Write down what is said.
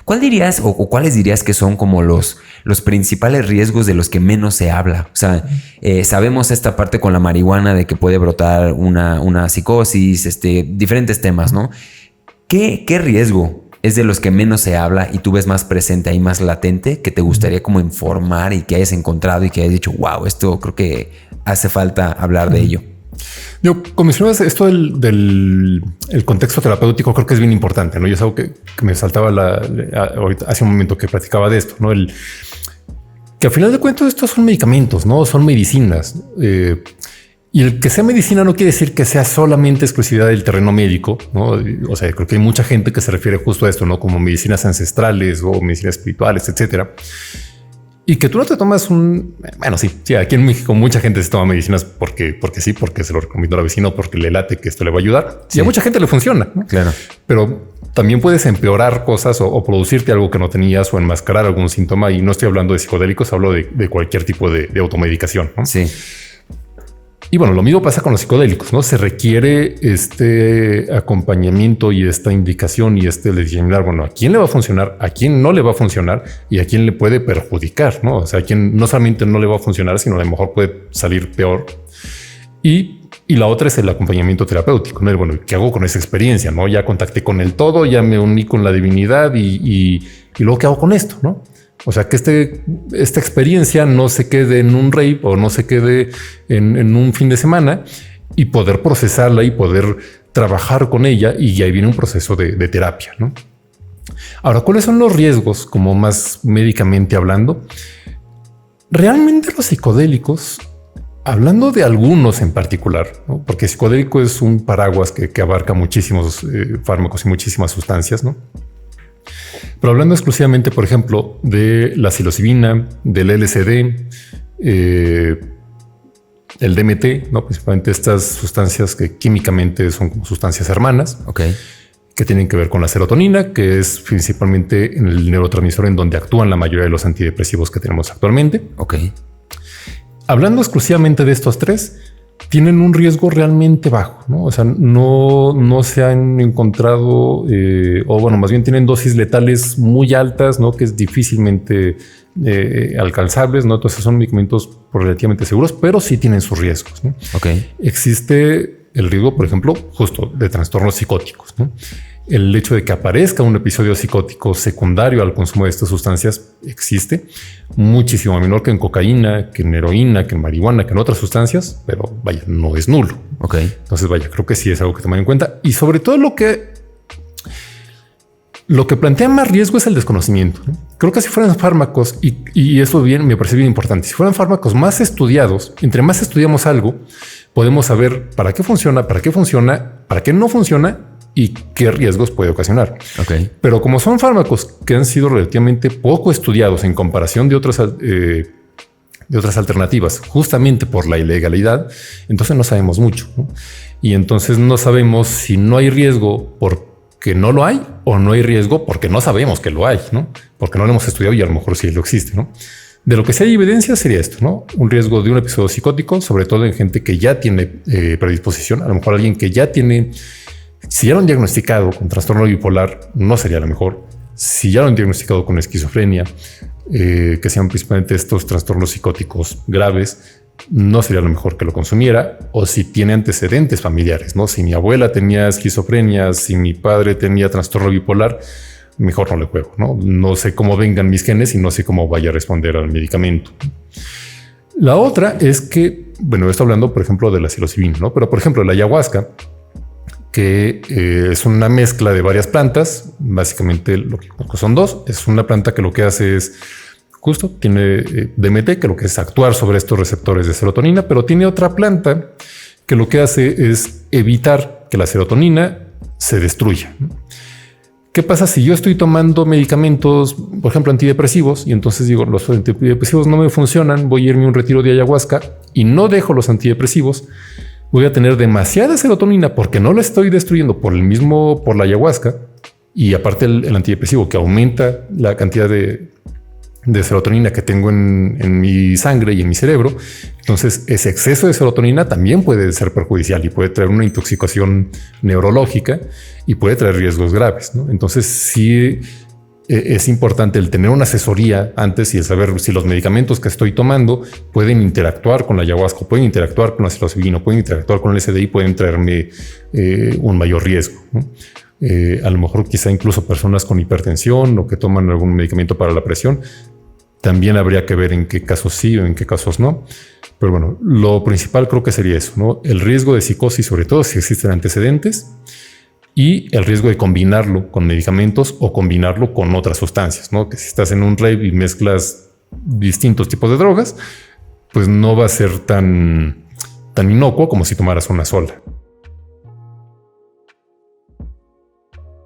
¿Cuál dirías o cuáles dirías que son como los principales riesgos de los que menos se habla? O sea, sabemos esta parte con la marihuana de que puede brotar una psicosis, diferentes temas, ¿no? ¿Qué riesgo es de los que menos se habla y tú ves más presente ahí, más latente, que te gustaría como informar y que hayas encontrado y que hayas dicho, wow, esto creo que hace falta hablar de ello? Yo, como mencionabas, esto del contexto terapéutico creo que es bien importante, ¿no? Y es algo que me saltaba ahorita, hace un momento que platicaba de esto, ¿no? Que al final de cuentas estos son medicamentos, ¿no? Son medicinas. Y el que sea medicina no quiere decir que sea solamente exclusividad del terreno médico, ¿no? O sea, creo que hay mucha gente que se refiere justo a esto, ¿no? Como medicinas ancestrales o medicinas espirituales, etcétera. Y que tú no te tomas bueno, sí, aquí en México mucha gente se toma medicinas porque sí, porque se lo recomendó la vecina o porque le late que esto le va a ayudar. Sí. Y a mucha gente le funciona, ¿no? Claro. Pero también puedes empeorar cosas o producirte algo que no tenías o enmascarar algún síntoma. Y no estoy hablando de psicodélicos, hablo de cualquier tipo de automedicación, ¿no? Sí. Y bueno, lo mismo pasa con los psicodélicos, ¿no? Se requiere este acompañamiento y esta indicación y de determinar, bueno, a quién le va a funcionar, a quién no le va a funcionar y a quién le puede perjudicar, ¿no? O sea, a quién no solamente no le va a funcionar, sino a lo mejor puede salir peor. Y la otra es el acompañamiento terapéutico, ¿no? Bueno, ¿qué hago con esa experiencia? ¿No? Ya contacté con el todo, ya me uní con la divinidad y luego ¿qué hago con esto? ¿No? O sea, que esta experiencia no se quede en un rave o no se quede en un fin de semana y poder procesarla y poder trabajar con ella. Y ahí viene un proceso de terapia, ¿no? Ahora, ¿cuáles son los riesgos como más médicamente hablando? Realmente los psicodélicos, hablando de algunos en particular, ¿no? Porque psicodélico es un paraguas que abarca muchísimos fármacos y muchísimas sustancias, ¿no? Pero hablando exclusivamente, por ejemplo, de la psilocibina, del LSD, el DMT, ¿no? Principalmente estas sustancias que químicamente son como sustancias hermanas, que tienen que ver con la serotonina, que es principalmente en el neurotransmisor en donde actúan la mayoría de los antidepresivos que tenemos actualmente. Hablando exclusivamente de estos tres, tienen un riesgo realmente bajo, ¿no? O sea, no se han encontrado, o bueno, más bien tienen dosis letales muy altas, ¿no? Que es difícilmente alcanzables, ¿no? Entonces son medicamentos relativamente seguros, pero sí tienen sus riesgos, ¿no? Existe el riesgo, por ejemplo, justo de trastornos psicóticos, ¿no? El hecho de que aparezca un episodio psicótico secundario al consumo de estas sustancias existe muchísimo menor que en cocaína, que en heroína, que en marihuana, que en otras sustancias, pero vaya, no es nulo. Entonces, vaya, creo que sí es algo que tomar en cuenta. Y sobre todo lo que plantea más riesgo es el desconocimiento, ¿no? Creo que si fueran fármacos, y eso bien me parece bien importante, si fueran fármacos más estudiados, entre más estudiamos algo, podemos saber para qué funciona, para qué no funciona y qué riesgos puede ocasionar. Pero como son fármacos que han sido relativamente poco estudiados en comparación de otras alternativas, justamente por la ilegalidad, entonces no sabemos mucho, ¿no? Y entonces no sabemos si no hay riesgo porque no lo hay o no hay riesgo porque no sabemos que lo hay, ¿no? Porque no lo hemos estudiado y a lo mejor sí lo existe, ¿no? De lo que sí hay evidencia sería esto, ¿no? Un riesgo de un episodio psicótico, sobre todo en gente que ya tiene predisposición, a lo mejor alguien que ya tiene... Si ya lo han diagnosticado con trastorno bipolar, no sería lo mejor. Si ya lo han diagnosticado con esquizofrenia, que sean principalmente estos trastornos psicóticos graves, no sería lo mejor que lo consumiera. O si tiene antecedentes familiares, ¿no? Si mi abuela tenía esquizofrenia, si mi padre tenía trastorno bipolar, mejor no le juego, ¿no? No sé cómo vengan mis genes y no sé cómo vaya a responder al medicamento. La otra es que, bueno, estoy hablando, por ejemplo, de la psilocibina, ¿no? Pero, por ejemplo, la ayahuasca, que es una mezcla de varias plantas. Básicamente lo que son dos. Es una planta que lo que hace es justo tiene DMT, que lo que es actuar sobre estos receptores de serotonina, pero tiene otra planta que lo que hace es evitar que la serotonina se destruya. ¿Qué pasa si yo estoy tomando medicamentos, por ejemplo, antidepresivos, y entonces digo, los antidepresivos no me funcionan, voy a irme a un retiro de ayahuasca y no dejo los antidepresivos? Voy a tener demasiada serotonina porque no la estoy destruyendo por la ayahuasca, y aparte el antidepresivo que aumenta la cantidad de serotonina que tengo en mi sangre y en mi cerebro. Entonces ese exceso de serotonina también puede ser perjudicial y puede traer una intoxicación neurológica y puede traer riesgos graves, ¿no? Entonces sí es importante el tener una asesoría antes y el saber si los medicamentos que estoy tomando pueden interactuar con la ayahuasca, pueden interactuar con la psilocibina, pueden interactuar con el SDI, pueden traerme un mayor riesgo, ¿no? A lo mejor quizá incluso personas con hipertensión o que toman algún medicamento para la presión, también habría que ver en qué casos sí o en qué casos no. Pero bueno, lo principal creo que sería eso, ¿no? El riesgo de psicosis, sobre todo si existen antecedentes, y el riesgo de combinarlo con medicamentos o combinarlo con otras sustancias, ¿no? Que si estás en un rave y mezclas distintos tipos de drogas, pues no va a ser tan inocuo como si tomaras una sola.